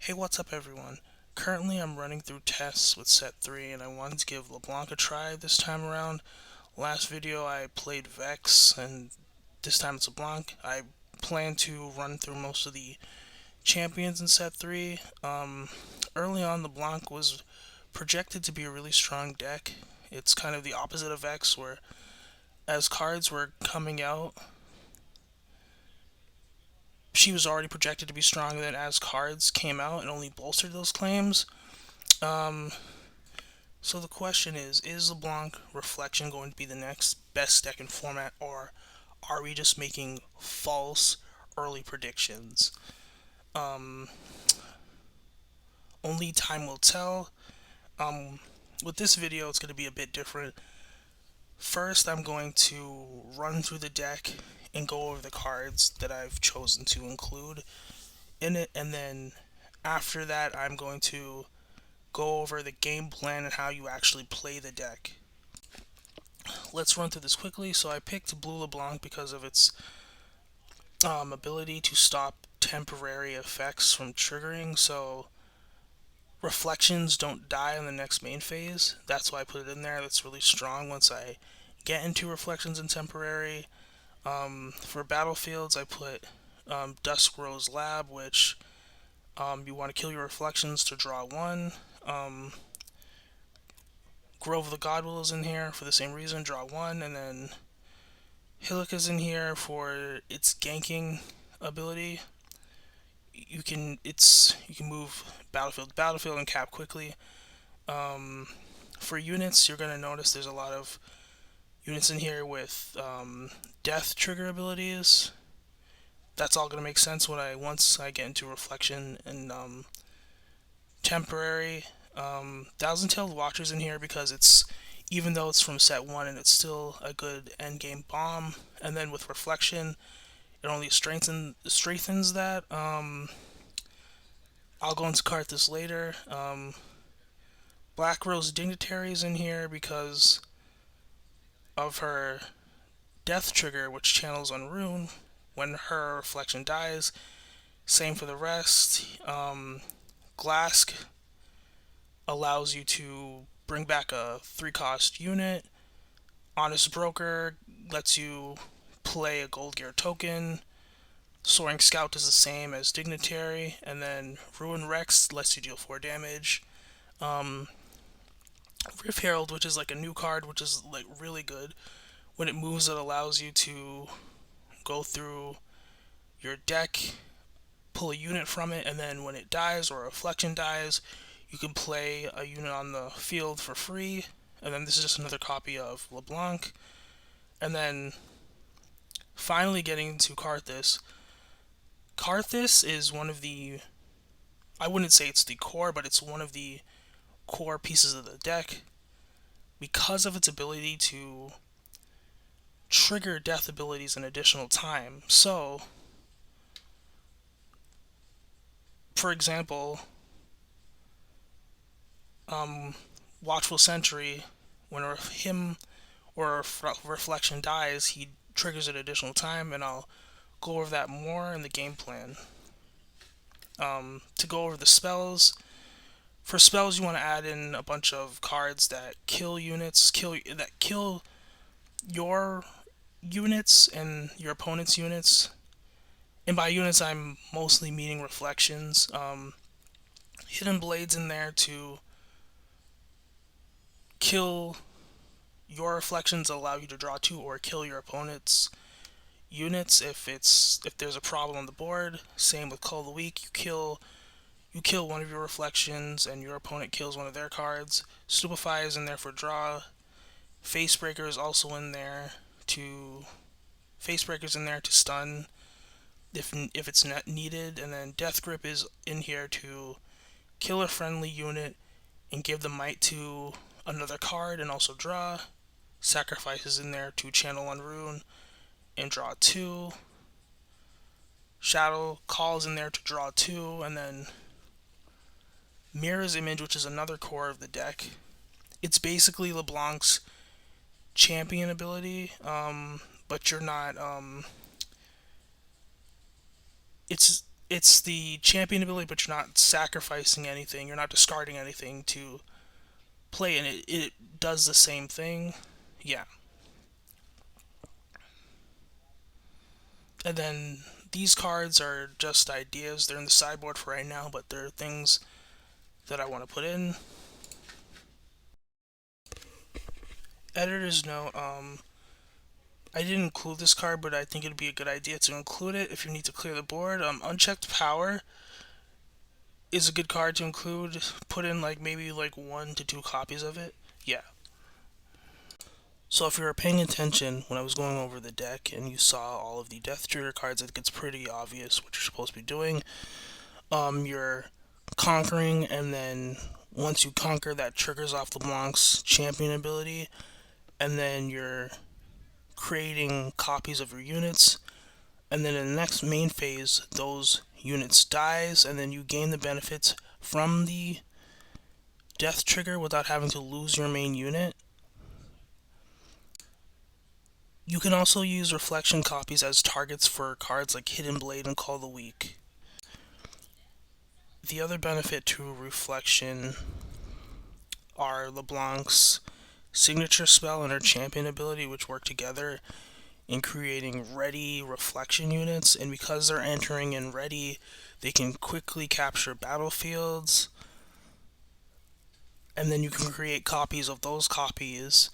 Hey, what's up everyone? Currently I'm running through tests with set 3 and I wanted to give Leblanc a try this time around. Last video I played Vex and this time it's Leblanc. I plan to run through most of the champions in set 3. Early on Leblanc was projected to be a really strong deck. It's kind of the opposite of Vex where as cards were coming out, she was already projected to be strong, and then as cards came out, it only bolstered those claims. Um, So the question is LeBlanc Reflection going to be the next best deck in format, or are we just making false early predictions? Um, Only time will tell. Um, with this video, it's going to be a bit different. First, I'm going to run through the deck and go over the cards that I've chosen to include in it, and then after that, I'm going to go over the game plan and how you actually play the deck. Let's run through this quickly. So I picked Blue LeBlanc because of its ability to stop temporary effects from triggering. So reflections don't die on the next main phase. That's why I put it in there. That's really strong once I get into reflections and temporary. For battlefields, I put Dusk Rose Lab, which you want to kill your reflections to draw one. Grove of the Godwill is in here for the same reason, draw one, and then Hillock is in here for its ganking ability. You can move battlefield to battlefield and cap quickly. For units, you're gonna notice there's a lot of units in here with death trigger abilities. That's all gonna make sense once I get into reflection and temporary. Thousand Tailed Watcher's in here because it's, even though it's from set 1, and it's still a good endgame bomb. And then with reflection, it only strengthens that. I'll go into cart this later. Black Rose Dignitary is in here because of her death trigger, which channels on Rune when her reflection dies. Same for the rest. Glask allows you to bring back a 3-cost unit. Honest Broker lets you play a Gold Gear token. Soaring Scout is the same as Dignitary, and then Ruin Rex lets you deal 4 damage. Riff Herald, which is like a new card, which is like really good. When it moves, it allows you to go through your deck, pull a unit from it, and then when it dies or a reflection dies, you can play a unit on the field for free. And then this is just another copy of LeBlanc. And then finally getting to Karthus. Karthus is one of the, I wouldn't say it's the core, but it's one of the core pieces of the deck because of its ability to trigger death abilities an additional time. So, for example, Watchful Sentry, when him or reflection dies, he triggers an additional time, and I'll go over that more in the game plan. To go over the spells, for spells you want to add in a bunch of cards that kill units, that kill your units and your opponent's units. And by units, I'm mostly meaning reflections. Hidden Blades in there to kill your reflections, allow you to draw 2, or kill your opponent's units if there's a problem on the board. Same with Call of the Week. You kill one of your reflections and your opponent kills one of their cards. Stupefy is in there for draw. Facebreaker is also in there to Facebreaker's in there to stun if it's not needed, and then Death Grip is in here to kill a friendly unit and give the might to another card and also draw. Sacrifice is in there to channel on Rune and draw 2. Shadow Call is in there to draw 2, and then Mirror's Image, which is another core of the deck. It's basically LeBlanc's champion ability, but you're not. It's It's the champion ability, but you're not sacrificing anything. You're not discarding anything to play, and it does the same thing. Yeah. And then these cards are just ideas. They're in the sideboard for right now, but they're things that I want to put in. Editor's note, I didn't include this card, but I think it'd be a good idea to include it if you need to clear the board. Unchecked Power is a good card to include. Put in like maybe like 1 to 2 copies of it. Yeah. So if you were paying attention when I was going over the deck and you saw all of the Death Trigger cards, I think it's pretty obvious what you're supposed to be doing. You're conquering, and then once you conquer, that triggers off Leblanc's champion ability, and then you're creating copies of your units, and then in the next main phase, those units dies, and then you gain the benefits from the death trigger without having to lose your main unit. You can also use reflection copies as targets for cards like Hidden Blade and Call the Weak. The other benefit to reflection are Leblanc's signature spell and her champion ability, which work together in creating ready reflection units, and because they're entering in ready, they can quickly capture battlefields, and then you can create copies of those copies.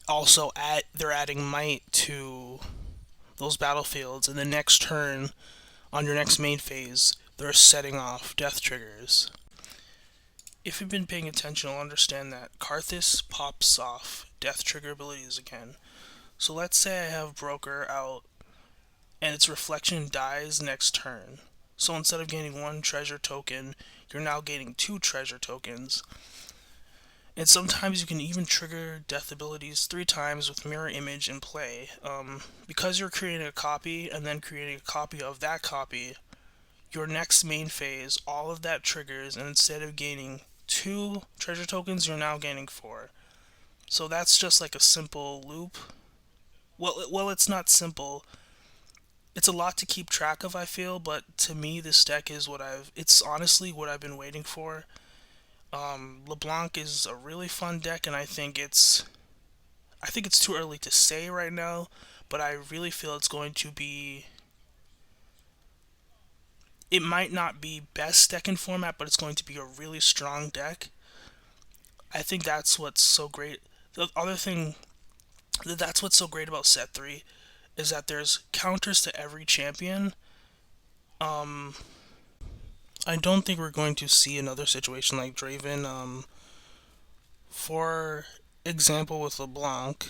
Also, they're adding might to those battlefields, and the next turn, on your next main phase, they're setting off death triggers. If you've been paying attention, you'll understand that Karthus pops off death trigger abilities again. So let's say I have Broker out, and its reflection dies next turn. So instead of gaining 1 treasure token, you're now gaining 2 treasure tokens. And sometimes you can even trigger death abilities 3 times with mirror image in play. Because you're creating a copy and then creating a copy of that copy, your next main phase, all of that triggers, and instead of gaining 2 treasure tokens, you're now gaining 4. So that's just like a simple loop. Well, it's not simple. It's a lot to keep track of, I feel, but to me, this deck is it's honestly what I've been waiting for. Leblanc is a really fun deck, and I think it's too early to say right now, but I really feel it's going to be. It might not be best deck in format, but it's going to be a really strong deck. I think that's what's so great. The other thing that's what's so great about set 3 is that there's counters to every champion. I don't think we're going to see another situation like Draven. For example, with LeBlanc,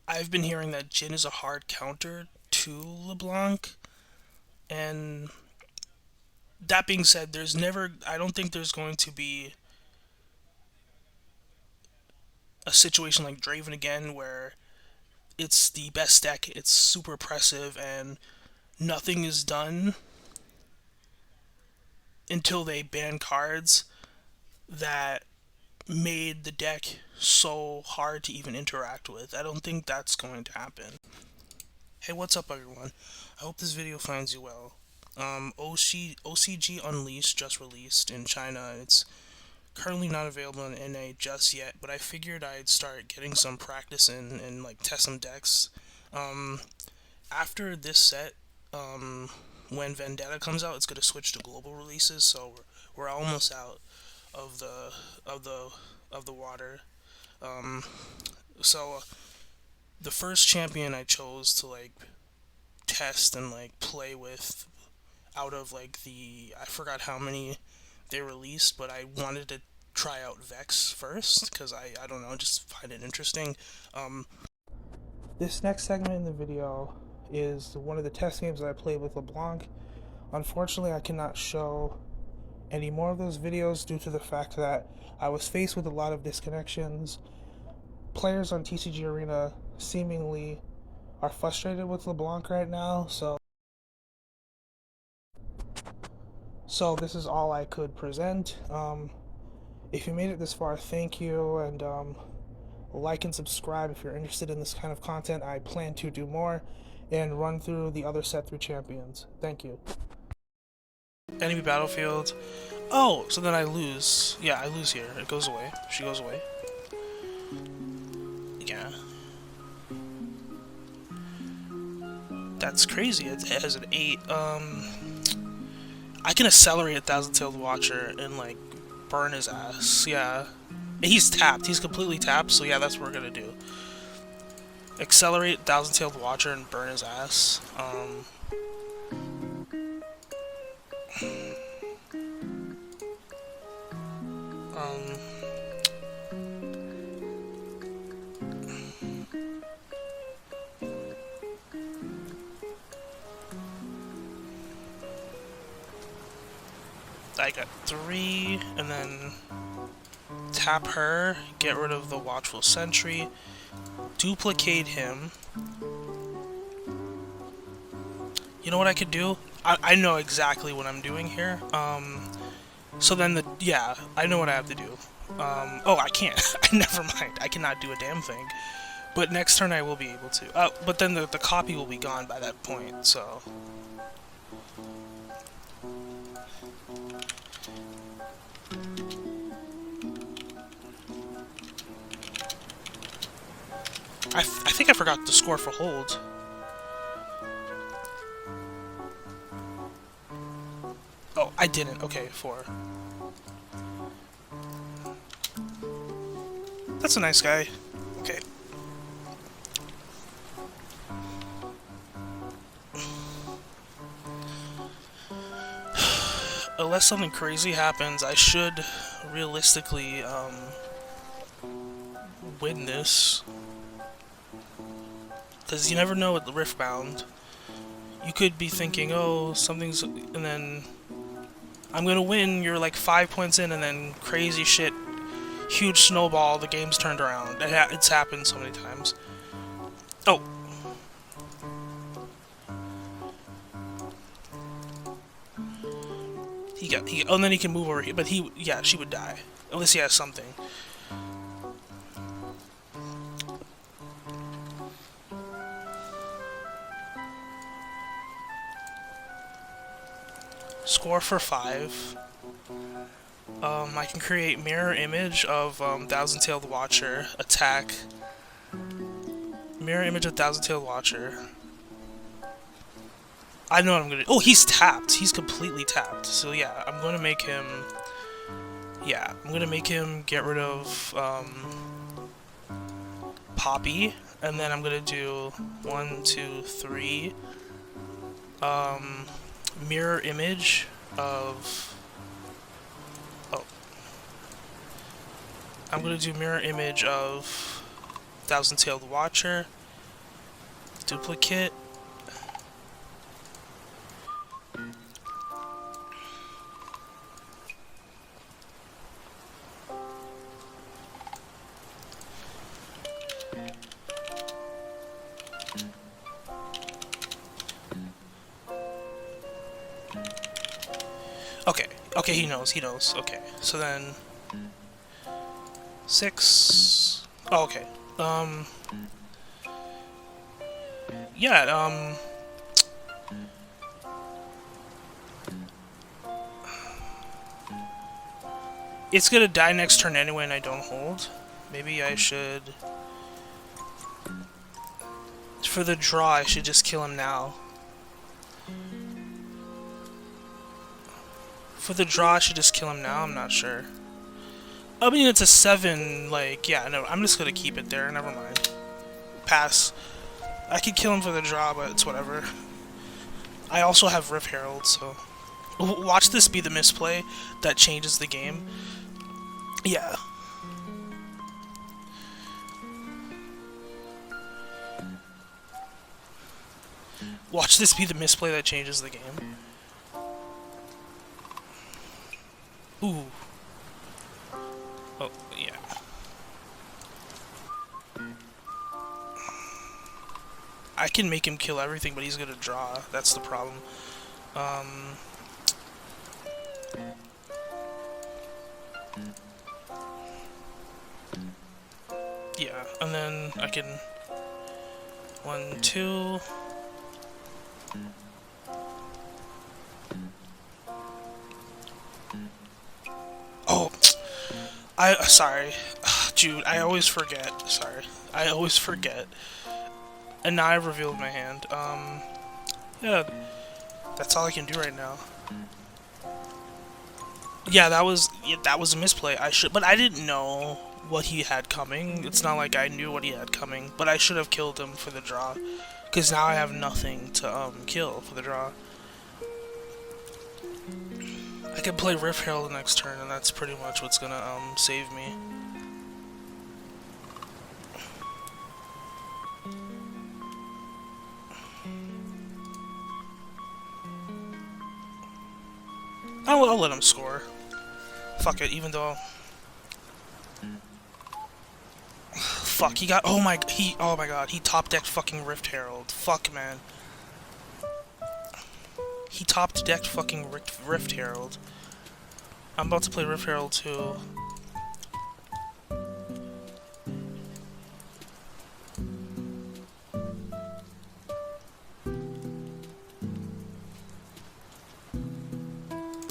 I've been hearing that Jhin is a hard counter to LeBlanc, and that being said, I don't think there's going to be a situation like Draven again where it's the best deck, it's super oppressive, and nothing is done until they ban cards that made the deck so hard to even interact with. I don't think that's going to happen. Hey, what's up, everyone? I hope this video finds you well. OCG Unleashed just released in China. It's currently not available in NA just yet, but I figured I'd start getting some practice in and like test some decks. After this set, when Vendetta comes out, it's gonna switch to global releases, so we're almost out of the water. So the first champion I chose to like test and like play with out of like I forgot how many they released, but I wanted to try out Vex first because I don't know, just find it interesting. This next segment in the video is one of the test games that I played with LeBlanc. Unfortunately, I cannot show any more of those videos due to the fact that I was faced with a lot of disconnections. Players on TCG Arena seemingly are frustrated with LeBlanc right now, so this is all I could present. If you made it this far, thank you, and like and subscribe if you're interested in this kind of content. I plan to do more, and run through the other set through champions. Thank you. Enemy battlefield. Oh, so then I lose. Yeah, I lose here. It goes away. She goes away. Yeah. That's crazy. It has an 8. I can accelerate a Thousand-Tailed Watcher and, like, burn his ass. Yeah. And he's tapped. He's completely tapped, so yeah, that's what we're gonna do. Accelerate Thousand-Tailed Watcher and burn his ass. I got 3, and then tap her, get rid of the Watchful Sentry, duplicate him. You know what I could do? I know exactly what I'm doing here. So then yeah, I know what I have to do. Oh, I can't. Never mind. I cannot do a damn thing. But next turn I will be able to. But then the copy will be gone by that point, so... I think I forgot the score for hold. Oh, I didn't. Okay, 4. That's a nice guy. Okay. Unless something crazy happens, I should realistically win this. Because you never know with the Riftbound. You could be thinking, oh, something's... and then... I'm gonna win, you're like 5 points in, and then crazy shit, huge snowball, the game's turned around. It's happened so many times. Oh! Oh, and then he can move over here, but yeah, she would die. Unless he has something. Score for 5. I can create mirror image of Thousand-Tailed Watcher. Attack. Mirror image of Thousand-Tailed Watcher. I know what I'm gonna do. Oh, he's tapped. He's completely tapped. So yeah, I'm gonna make him... Yeah, I'm gonna make him get rid of Poppy. And then I'm gonna do 1, 2, 3. Mirror image of... Oh. I'm gonna do mirror image of Thousand-Tailed Watcher. Duplicate. Okay, he knows, okay. So then... 6... Oh, okay. Yeah, it's gonna die next turn anyway and I don't hold. Maybe I should... For the draw, I should just kill him now. For the draw, I should just kill him now? I'm not sure. I mean, it's a 7, like, yeah, no, I'm just gonna keep it there, never mind. Pass. I could kill him for the draw, but it's whatever. I also have Rift Herald, so... Watch this be the misplay that changes the game. Yeah. Watch this be the misplay that changes the game. Ooh. Oh, yeah. I can make him kill everything, but he's gonna draw. That's the problem. Yeah, and then I can... 1, 2... Oh, sorry. Dude, I always forget. Sorry. I always forget. And now I've revealed my hand. Yeah, that's all I can do right now. Yeah, that was a misplay. But I didn't know what he had coming. It's not like I knew what he had coming, but I should have killed him for the draw, because now I have nothing to kill for the draw. I can play Rift Herald the next turn, and that's pretty much what's gonna save me. I'll let him score. Fuck it, even though... Fuck, he got... Oh my god, he top-decked fucking Rift Herald. Fuck, man. He top-decked fucking Rift Herald. I'm about to play Rift Herald too.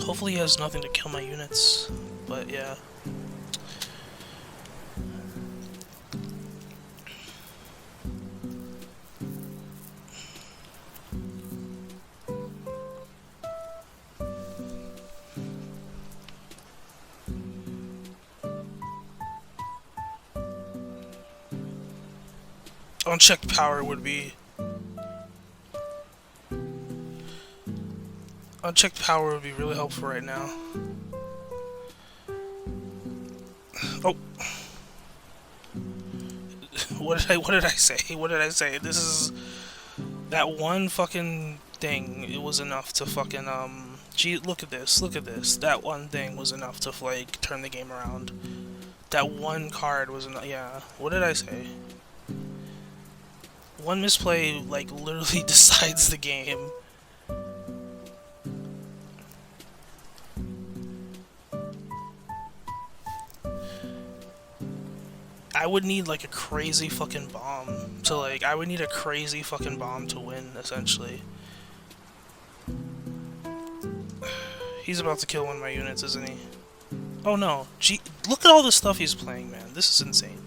Hopefully he has nothing to kill my units, but yeah. Unchecked power would be... Unchecked power would be really helpful right now. Oh. What did I say? What did I say? This is... That one fucking thing, it was enough to fucking, Gee, look at this, look at this. That one thing was enough to, like, turn the game around. That one card was enough, yeah. What did I say? One misplay, like, literally decides the game. I would need, like, a crazy fucking bomb to, like, I would need a crazy fucking bomb to win, essentially. He's about to kill one of my units, isn't he? Oh no. Gee, look at all the stuff he's playing, man. This is insane.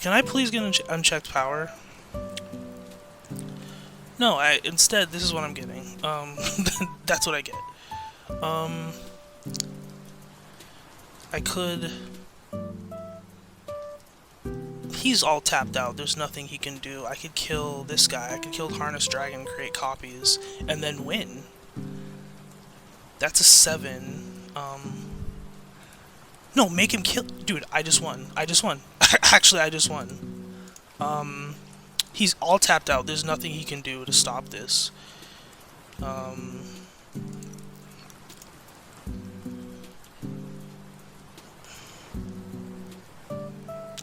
Can I please get unchecked power? No, instead, this is what I'm getting. That's what I get. I could... He's all tapped out, there's nothing he can do. I could kill this guy, I could kill Harness Dragon, create copies, and then win. That's a 7. No, make him kill... Dude, I just won. I just won. Actually, I just won. He's all tapped out. There's nothing he can do to stop this.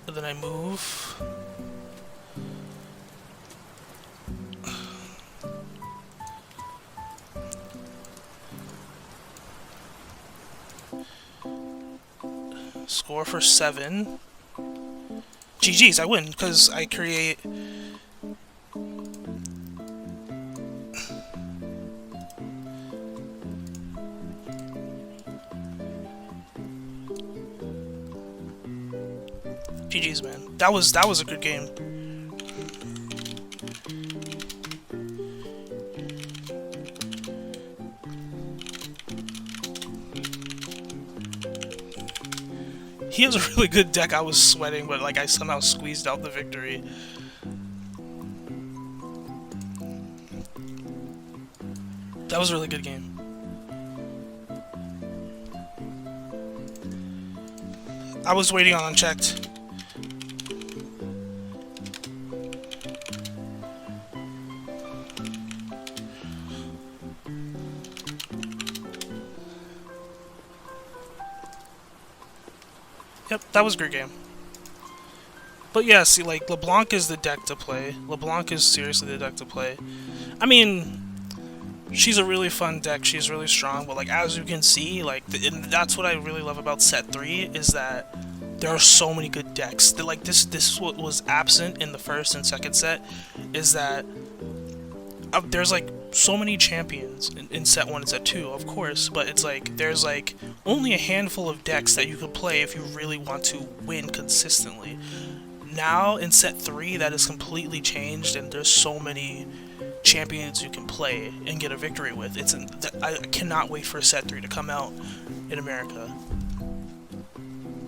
And then I move. Score for 7. GG's, I win, because I create... GG's, man. That was a good game. He has a really good deck. I was sweating, but like I somehow squeezed out the victory. That was a really good game. I was waiting on unchecked. Yep, that was a great game. But yeah, see, like, Leblanc is the deck to play. Leblanc is seriously the deck to play. I mean, she's a really fun deck, she's really strong, but like, as you can see, like, and that's what I really love about set 3, is that there are so many good decks. Like, this is what was absent in the first and second set, is that there's like so many champions in set 1 and set 2, of course, but it's like there's like only a handful of decks that you could play if you really want to win consistently. Now in set 3 that is completely changed, and there's so many champions you can play and get a victory with. I cannot wait for set 3 to come out in America.